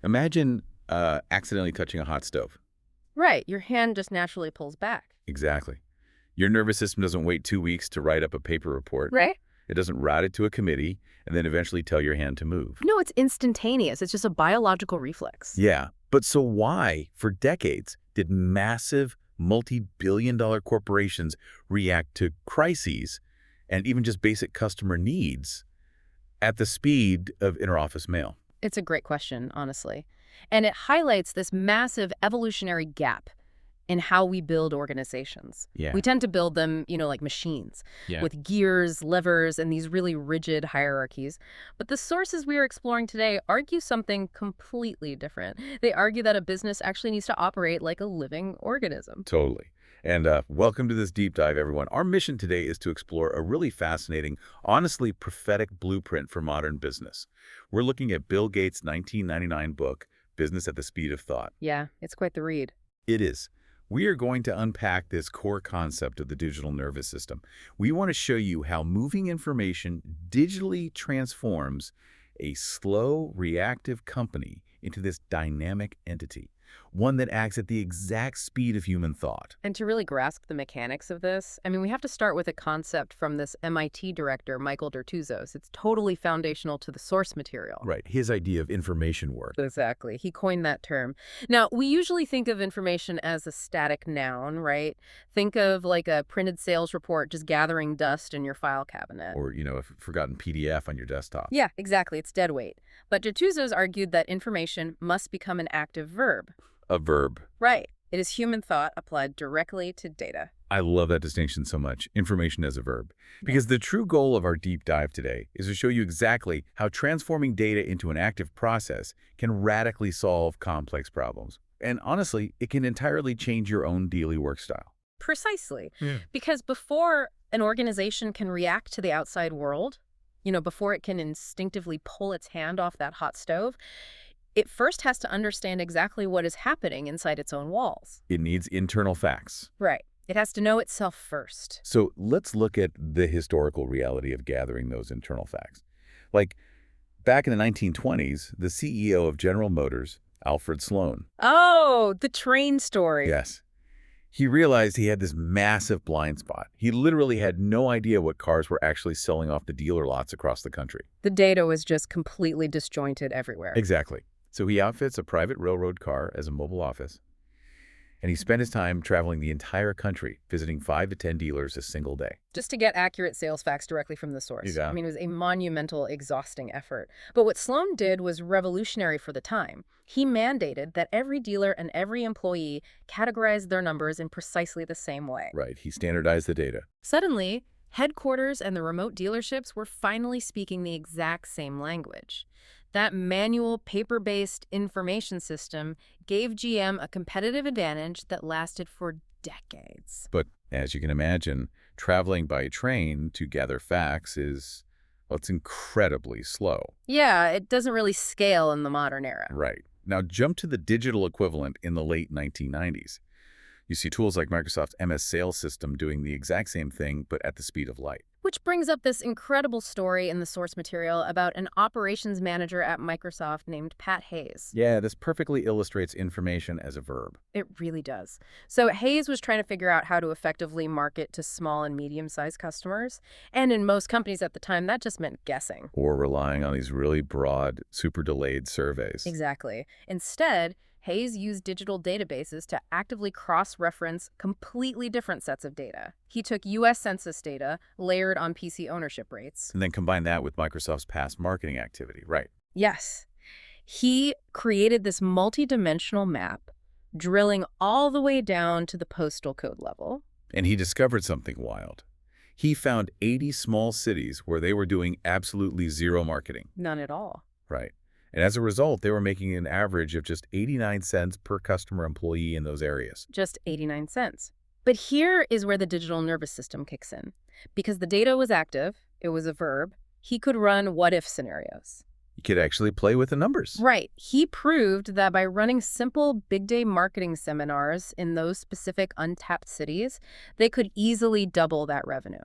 Imagine accidentally touching a hot stove. Right, your hand just naturally pulls back. Exactly. Your nervous system doesn't wait 2 weeks to write up a paper report. Right? It doesn't route it to a committee and then eventually tell your hand to move. No, it's instantaneous. It's just a biological reflex. Yeah, but so why, for decades, did massive multi-billion-dollar corporations react to crises and even just basic customer needs at the speed of interoffice mail? It's a great question, honestly. And it highlights this massive evolutionary gap in how we build organizations. Yeah. We tend to build them, like machines, Yeah. with gears, levers, and these really rigid hierarchies. But the sources we are exploring today argue something completely different. They argue that a business actually needs to operate like a living organism. Totally. And welcome to this deep dive, everyone. Our mission today is to explore a really fascinating, honestly prophetic blueprint for modern business. We're looking at Bill Gates' 1999 book, Business at the Speed of Thought. Yeah, it's quite the read. It is. We are going to unpack this core concept of the digital nervous system. We want to show you how moving information digitally transforms a slow, reactive company into this dynamic entity, one that acts at the exact speed of human thought. And to really grasp the mechanics of this, we have to start with a concept from this MIT director, Michael Dertouzos. It's totally foundational to the source material. Right, his idea of information work. Exactly. He coined that term. Now, we usually think of information as a static noun, right? Think of like a printed sales report just gathering dust in your file cabinet. Or, a forgotten PDF on your desktop. Yeah, exactly. It's dead weight. But Dertouzos argued that information must become an active verb. A verb. Right. It is human thought applied directly to data. I love that distinction so much, information as a verb. Because the true goal of our deep dive today is to show you exactly how transforming data into an active process can radically solve complex problems. And honestly, it can entirely change your own daily work style. Precisely. Yeah. Because before an organization can react to the outside world, before it can instinctively pull its hand off that hot stove, it first has to understand exactly what is happening inside its own walls. It needs internal facts. Right. It has to know itself first. So let's look at the historical reality of gathering those internal facts. Like, back in the 1920s, the CEO of General Motors, Alfred Sloan. Oh, the train story. Yes. He realized he had this massive blind spot. He literally had no idea what cars were actually selling off the dealer lots across the country. The data was just completely disjointed everywhere. Exactly. So he outfits a private railroad car as a mobile office, and he spent his time traveling the entire country, visiting 5 to 10 dealers a single day. Just to get accurate sales facts directly from the source. Yeah. It was a monumental, exhausting effort. But what Sloan did was revolutionary for the time. He mandated that every dealer and every employee categorize their numbers in precisely the same way. Right. He standardized the data. Suddenly, headquarters and the remote dealerships were finally speaking the exact same language. That manual, paper-based information system gave GM a competitive advantage that lasted for decades. But as you can imagine, traveling by train to gather facts is, well, it's incredibly slow. Yeah, it doesn't really scale in the modern era. Right. Now jump to the digital equivalent in the late 1990s. You see tools like Microsoft's MS Sales system doing the exact same thing, but at the speed of light. Which brings up this incredible story in the source material about an operations manager at Microsoft named Pat Hayes. Yeah, this perfectly illustrates information as a verb. It really does. So Hayes was trying to figure out how to effectively market to small and medium-sized customers. And in most companies at the time, that just meant guessing. Or relying on these really broad, super delayed surveys. Exactly. Instead, Hayes used digital databases to actively cross-reference completely different sets of data. He took U.S. Census data layered on PC ownership rates. And then combine that with Microsoft's past marketing activity, right? Yes. He created this multi-dimensional map, drilling all the way down to the postal code level. And he discovered something wild. He found 80 small cities where they were doing absolutely zero marketing. None at all. Right. And as a result, they were making an average of just 89 cents per customer employee in those areas. Just 89 cents. But here is where the digital nervous system kicks in. Because the data was active, it was a verb, he could run what-if scenarios. You could actually play with the numbers. Right. He proved that by running simple big day marketing seminars in those specific untapped cities, they could easily double that revenue.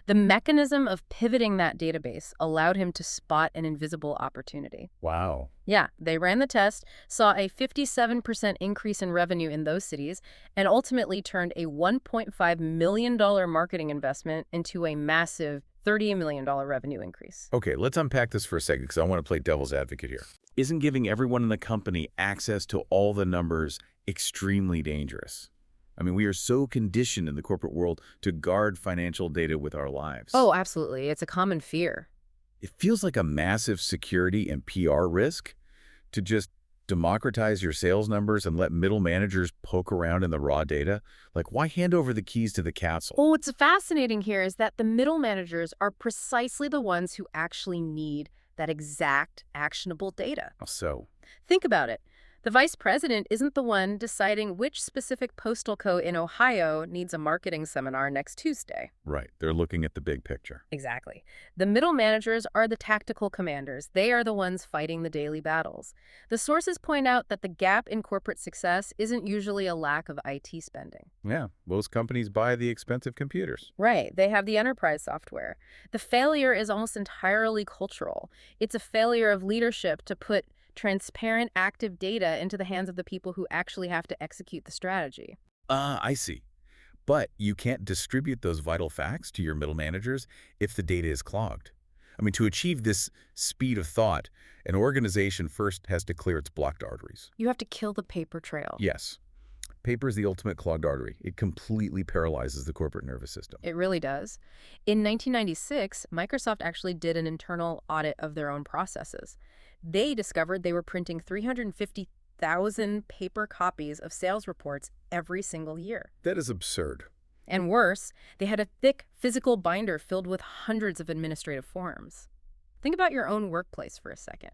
The mechanism of pivoting that database allowed him to spot an invisible opportunity. Wow. Yeah, they ran the test, saw a 57% increase in revenue in those cities, and ultimately turned a $1.5 million marketing investment into a massive $30 million revenue increase. Okay, let's unpack this for a second because I want to play devil's advocate here. Isn't giving everyone in the company access to all the numbers extremely dangerous? I mean, we are so conditioned in the corporate world to guard financial data with our lives. Oh, absolutely. It's a common fear. It feels like a massive security and PR risk to just democratize your sales numbers and let middle managers poke around in the raw data. Like, why hand over the keys to the castle? Oh, what's fascinating here is that the middle managers are precisely the ones who actually need that exact actionable data. So, Think about it. The vice president isn't the one deciding which specific postal code in Ohio needs a marketing seminar next Tuesday. right, they're looking at the big picture. Exactly. The middle managers are the tactical commanders. They are the ones fighting the daily battles. The sources point out that the gap in corporate success isn't usually a lack of IT spending. Yeah, most companies buy the expensive computers. Right. They have the enterprise software. The failure is almost entirely cultural. It's a failure of leadership to put transparent, active data into the hands of the people who actually have to execute the strategy. I see. But you can't distribute those vital facts to your middle managers if the data is clogged. I mean, to achieve this speed of thought, an organization first has to clear its blocked arteries. You have to kill the paper trail. Yes, paper is the ultimate clogged artery. It completely paralyzes the corporate nervous system. It really does. In 1996, Microsoft actually did an internal audit of their own processes. They discovered they were printing 350,000 paper copies of sales reports every single year. That is absurd. And worse, they had a thick physical binder filled with hundreds of administrative forms. Think about your own workplace for a second.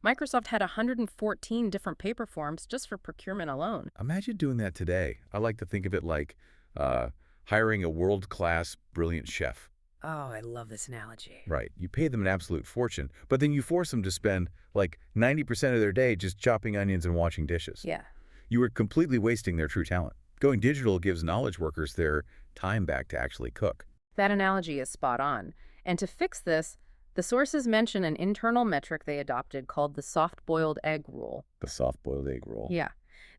Microsoft had 114 different paper forms just for procurement alone. Imagine doing that today. I like to think of it like hiring a world-class, brilliant chef. Oh, I love this analogy. Right. You pay them an absolute fortune, but then you force them to spend like 90% of their day just chopping onions and washing dishes. Yeah. You are completely wasting their true talent. Going digital gives knowledge workers their time back to actually cook. That analogy is spot on. And to fix this, the sources mention an internal metric they adopted called the soft-boiled egg rule. The soft-boiled egg roll. Yeah.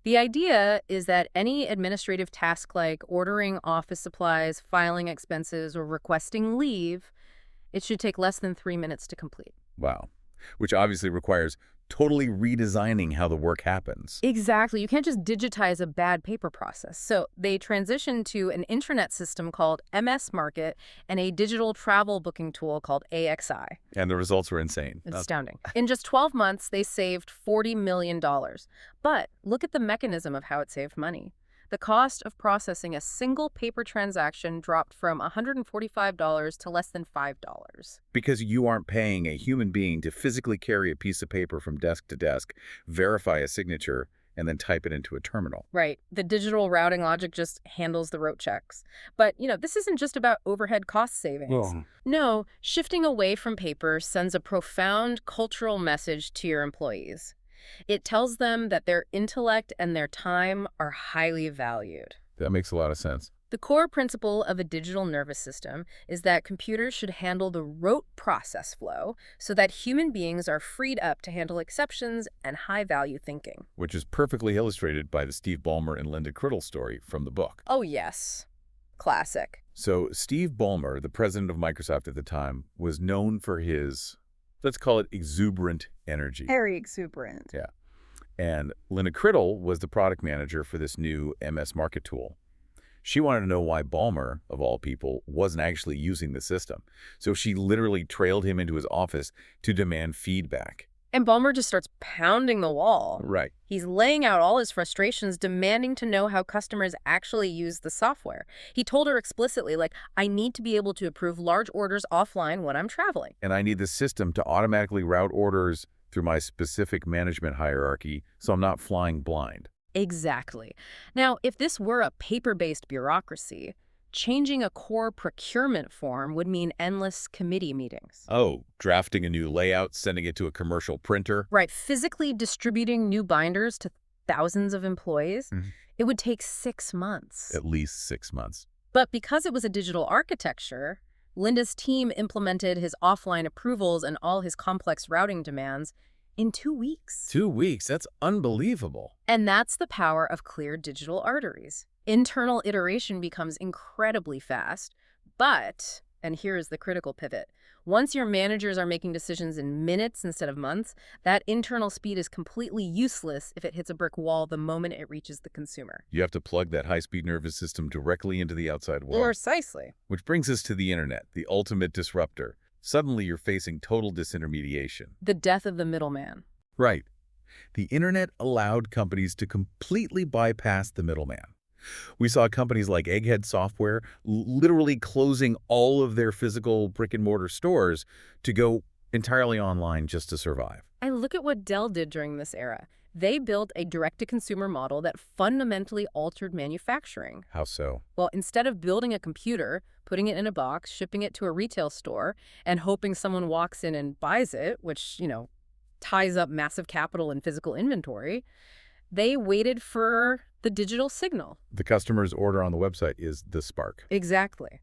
The idea is that any administrative task like ordering office supplies, filing expenses, or requesting leave, it should take less than 3 minutes to complete. Wow. Which obviously requires totally redesigning how the work happens. Exactly. You can't just digitize a bad paper process. So they transitioned to an intranet system called MS Market and a digital travel booking tool called AXI. And the results were insane. It's astounding. In just 12 months, they saved $40 million. But look at the mechanism of how it saved money. The cost of processing a single paper transaction dropped from $145 to less than $5. Because you aren't paying a human being to physically carry a piece of paper from desk to desk, verify a signature, and then type it into a terminal. Right. The digital routing logic just handles the rote checks. But, this isn't just about overhead cost savings. Well, No, shifting away from paper sends a profound cultural message to your employees. It tells them that their intellect and their time are highly valued. that makes a lot of sense. The core principle of a digital nervous system is that computers should handle the rote process flow so that human beings are freed up to handle exceptions and high-value thinking. Which is perfectly illustrated by the Steve Ballmer and Linda Criddle story from the book. Oh, yes. Classic. So Steve Ballmer, the president of Microsoft at the time, was known for his, let's call it exuberant energy. Very exuberant. Yeah. And Linda Criddle was the product manager for this new MS Market tool. She wanted to know why Ballmer, of all people, wasn't actually using the system. So she literally trailed him into his office to demand feedback. And Ballmer just starts pounding the wall. Right. He's laying out all his frustrations, demanding to know how customers actually use the software. He told her explicitly, I need to be able to approve large orders offline when I'm traveling. And I need the system to automatically route orders through my specific management hierarchy so I'm not flying blind. Exactly. Now, if this were a paper-based bureaucracy, changing a core procurement form would mean endless committee meetings. Oh, drafting a new layout, sending it to a commercial printer. Right, physically distributing new binders to thousands of employees, it would take 6 months. At least 6 months. But because it was a digital architecture, Linda's team implemented his offline approvals and all his complex routing demands in 2 weeks. 2 weeks? That's unbelievable. And that's the power of clear digital arteries. Internal iteration becomes incredibly fast, but, and here is the critical pivot, once your managers are making decisions in minutes instead of months, that internal speed is completely useless if it hits a brick wall the moment it reaches the consumer. You have to plug that high-speed nervous system directly into the outside world. Precisely. Which brings us to the internet, the ultimate disruptor. Suddenly you're facing total disintermediation. The death of the middleman. Right. The internet allowed companies to completely bypass the middleman. We saw companies like Egghead Software literally closing all of their physical brick-and-mortar stores to go entirely online just to survive. And look at what Dell did during this era. They built a direct-to-consumer model that fundamentally altered manufacturing. How so? Well, instead of building a computer, putting it in a box, shipping it to a retail store, and hoping someone walks in and buys it, which, ties up massive capital and physical inventory, they waited for the digital signal. The customer's order on the website is the spark. Exactly.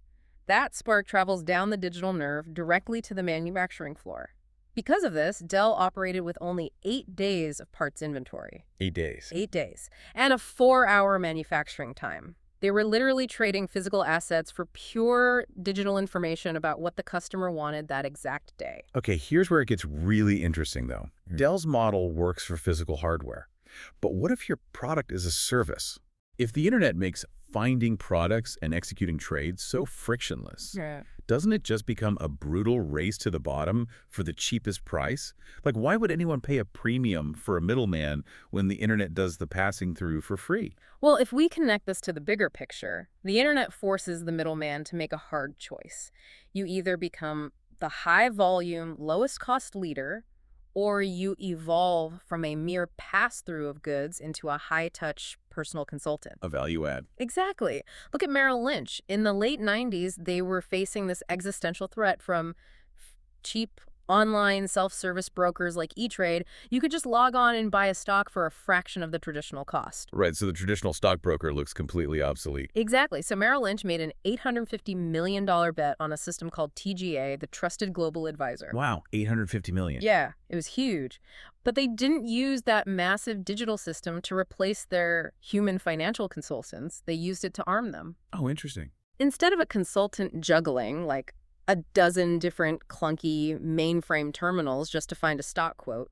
That spark travels down the digital nerve directly to the manufacturing floor. Because of this, Dell operated with only 8 days of parts inventory. 8 days. 8 days. And a 4-hour manufacturing time. They were literally trading physical assets for pure digital information about what the customer wanted that exact day. Okay, here's where it gets really interesting, though. Dell's model works for physical hardware. But what if your product is a service? If the internet makes finding products and executing trades so frictionless, doesn't it just become a brutal race to the bottom for the cheapest price? Like, why would anyone pay a premium for a middleman when the internet does the passing through for free? Well, if we connect this to the bigger picture, the internet forces the middleman to make a hard choice. You either become the high-volume, lowest-cost leader, or you evolve from a mere pass-through of goods into a high-touch personal consultant. A value add. Exactly. Look at Merrill Lynch. In the late 90s, they were facing this existential threat from cheap online self-service brokers like E-Trade. You could just log on and buy a stock for a fraction of the traditional cost. Right, so the traditional stockbroker looks completely obsolete. Exactly. So Merrill Lynch made an $850 million bet on a system called TGA, the Trusted Global Advisor. Wow, $850 million. Yeah, it was huge. But they didn't use that massive digital system to replace their human financial consultants. They used it to arm them. Oh, interesting. Instead of a consultant juggling, like a dozen different clunky mainframe terminals just to find a stock quote,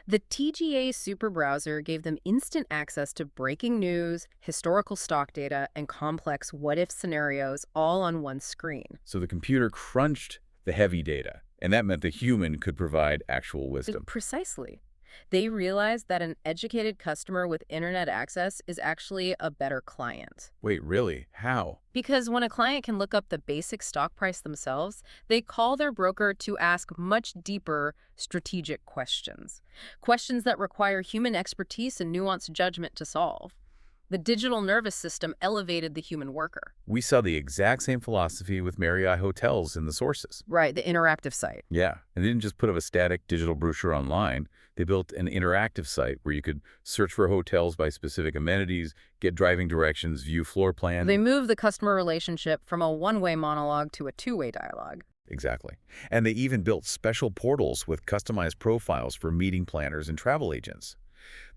the TGA super browser gave them instant access to breaking news, historical stock data, and complex what-if scenarios all on one screen. So the computer crunched the heavy data, and that meant the human could provide actual wisdom. Precisely. They realized that an educated customer with internet access is actually a better client. Wait, really? How? Because when a client can look up the basic stock price themselves, they call their broker to ask much deeper strategic questions. Questions that require human expertise and nuanced judgment to solve. The digital nervous system elevated the human worker. We saw the exact same philosophy with Marriott Hotels in the sources. Right, the interactive site. Yeah, and they didn't just put up a static digital brochure online. They built an interactive site where you could search for hotels by specific amenities, get driving directions, view floor plan. They moved the customer relationship from a one-way monologue to a two-way dialogue. Exactly. And they even built special portals with customized profiles for meeting planners and travel agents.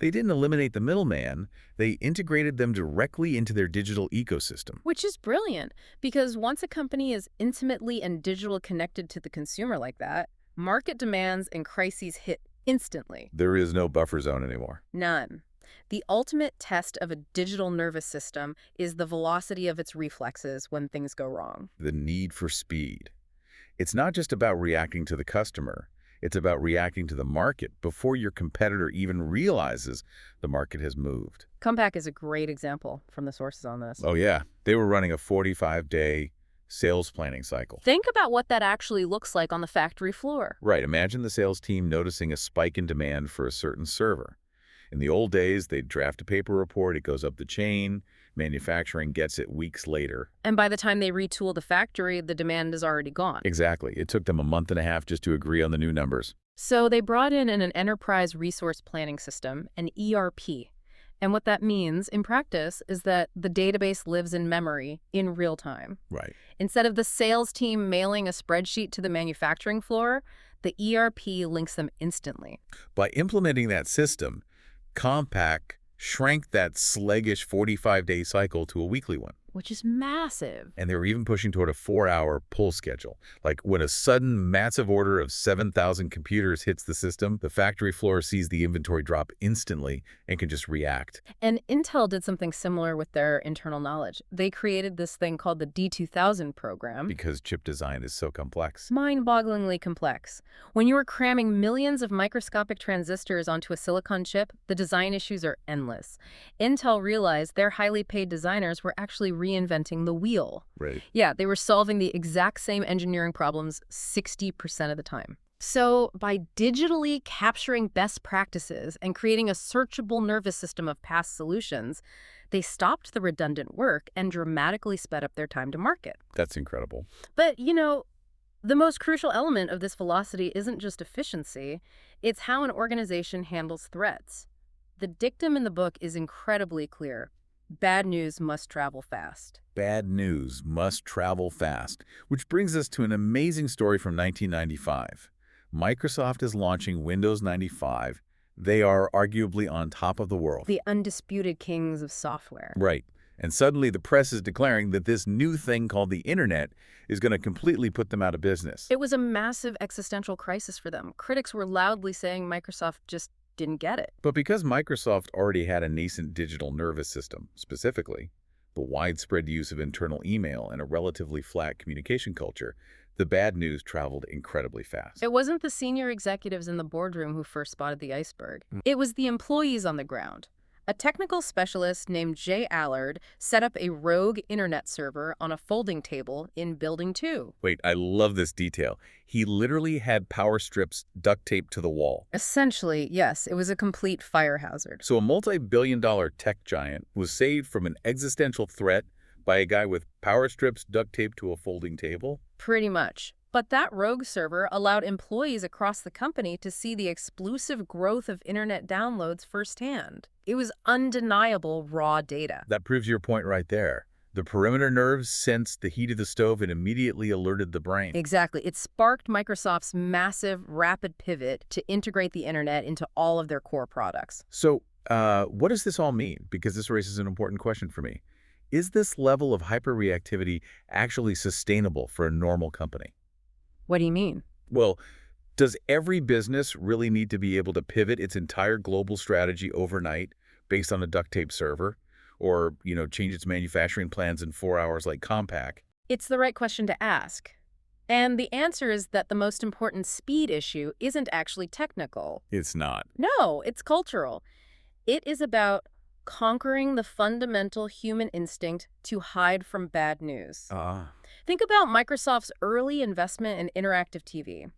They didn't eliminate the middleman, they integrated them directly into their digital ecosystem. Which is brilliant, because once a company is intimately and digitally connected to the consumer like that, market demands and crises hit instantly. There is no buffer zone anymore. None. The ultimate test of a digital nervous system is the velocity of its reflexes when things go wrong. The need for speed. It's not just about reacting to the customer. It's about reacting to the market before your competitor even realizes the market has moved. Compaq is a great example from the sources on this. Oh, yeah. They were running a 45-day sales planning cycle. Think about what that actually looks like on the factory floor. Right. Imagine the sales team noticing a spike in demand for a certain server. In the old days, they'd draft a paper report. It goes up the chain. Manufacturing gets it weeks later. And by the time they retool the factory, the demand is already gone. Exactly. It took them a month and a half just to agree on the new numbers. So they brought in an enterprise resource planning system, an ERP. And what that means in practice is that the database lives in memory in real time. Right. Instead of the sales team mailing a spreadsheet to the manufacturing floor, the ERP links them instantly. By implementing that system, Compaq shrank that sluggish 45-day cycle to a weekly one. Which is massive. And they were even pushing toward a 4-hour pull schedule. Like when a sudden massive order of 7,000 computers hits the system, the factory floor sees the inventory drop instantly and can just react. And Intel did something similar with their internal knowledge. They created this thing called the D2000 program. Because chip design is so complex. Mind-bogglingly complex. When you are cramming millions of microscopic transistors onto a silicon chip, the design issues are endless. Intel realized their highly paid designers were actually reinventing the wheel. Right. Yeah, they were solving the exact same engineering problems 60% of the time. So by digitally capturing best practices and creating a searchable nervous system of past solutions, they stopped the redundant work and dramatically sped up their time to market. That's incredible. But, the most crucial element of this velocity isn't just efficiency, it's how an organization handles threats. The dictum in the book is incredibly clear. Bad news must travel fast. Bad news must travel fast, which brings us to an amazing story from 1995. Microsoft is launching Windows 95. They are arguably on top of the world. The undisputed kings of software. Right. And suddenly the press is declaring that this new thing called the Internet is going to completely put them out of business. It was a massive existential crisis for them. Critics were loudly saying Microsoft just didn't get it. But because Microsoft already had a nascent digital nervous system, specifically the widespread use of internal email and a relatively flat communication culture, the bad news traveled incredibly fast. It wasn't the senior executives in the boardroom who first spotted the iceberg. It was the employees on the ground. A technical specialist named Jay Allard set up a rogue internet server on a folding table in Building 2. Wait, I love this detail. He literally had power strips duct taped to the wall. Essentially, yes, it was a complete fire hazard. So a multi-billion-dollar tech giant was saved from an existential threat by a guy with power strips duct taped to a folding table? Pretty much. But that rogue server allowed employees across the company to see the explosive growth of internet downloads firsthand. It was undeniable raw data. That proves your point right there. The perimeter nerves sensed the heat of the stove and immediately alerted the brain. Exactly. It sparked Microsoft's massive, rapid pivot to integrate the internet into all of their core products. So, what does this all mean? Because this raises an important question for me. Is this level of hyperreactivity actually sustainable for a normal company? What do you mean? Well, does every business really need to be able to pivot its entire global strategy overnight based on a duct tape server? Or, change its manufacturing plans in 4 hours like Compaq? It's the right question to ask. And the answer is that the most important speed issue isn't actually technical. It's not. No, it's cultural. It is about conquering the fundamental human instinct to hide from bad news. Think about Microsoft's early investment in interactive TV.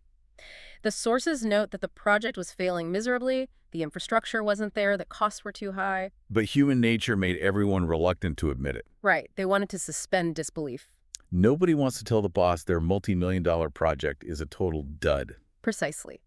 The sources note that the project was failing miserably, the infrastructure wasn't there, the costs were too high. But human nature made everyone reluctant to admit it. Right, they wanted to suspend disbelief. Nobody wants to tell the boss their multi-million-dollar project is a total dud. Precisely.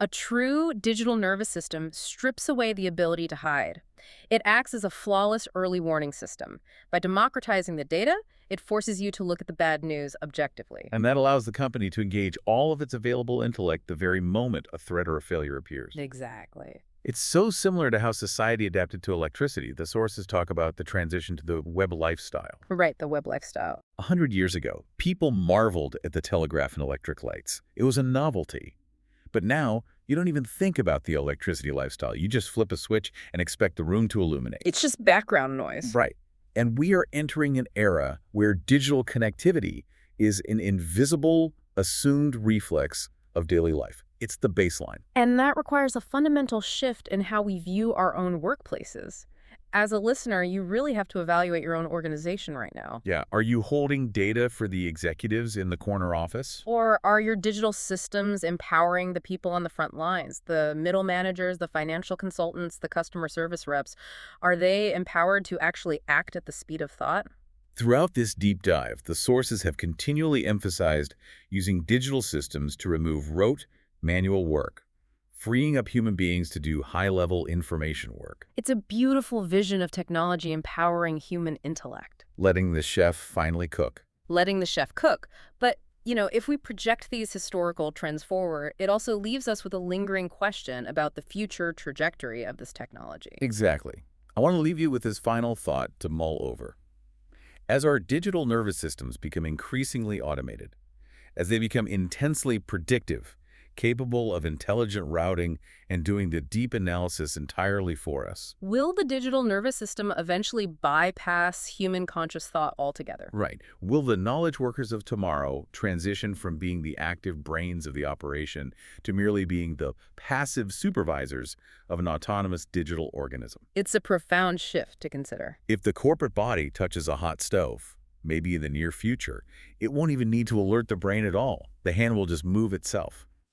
A true digital nervous system strips away the ability to hide. It acts as a flawless early warning system. By democratizing the data, it forces you to look at the bad news objectively. And that allows the company to engage all of its available intellect the very moment a threat or a failure appears. Exactly. It's so similar to how society adapted to electricity. The sources talk about the transition to the web lifestyle. Right, the web lifestyle. 100 years ago, people marveled at the telegraph and electric lights. It was a novelty. But now, you don't even think about the electricity lifestyle. You just flip a switch and expect the room to illuminate. It's just background noise. Right. And we are entering an era where digital connectivity is an invisible, assumed reflex of daily life. It's the baseline. And that requires a fundamental shift in how we view our own workplaces. As a listener, you really have to evaluate your own organization right now. Yeah. Are you holding data for the executives in the corner office? Or are your digital systems empowering the people on the front lines, the middle managers, the financial consultants, the customer service reps? Are they empowered to actually act at the speed of thought? Throughout this deep dive, the sources have continually emphasized using digital systems to remove rote, manual work. freeing up human beings to do high-level information work, It's a beautiful vision of technology empowering human intellect, letting the chef finally cook. letting the chef cook. But, if we project these historical trends forward, it also leaves us with a lingering question about the future trajectory of this technology. Exactly. I want to leave you with this final thought to mull over. As our digital nervous systems become increasingly automated, as they become intensely predictive, capable of intelligent routing and doing the deep analysis entirely for us. Will the digital nervous system eventually bypass human conscious thought altogether? Right. Will the knowledge workers of tomorrow transition from being the active brains of the operation to merely being the passive supervisors of an autonomous digital organism? It's a profound shift to consider. If the corporate body touches a hot stove, maybe in the near future, it won't even need to alert the brain at all. The hand will just move itself.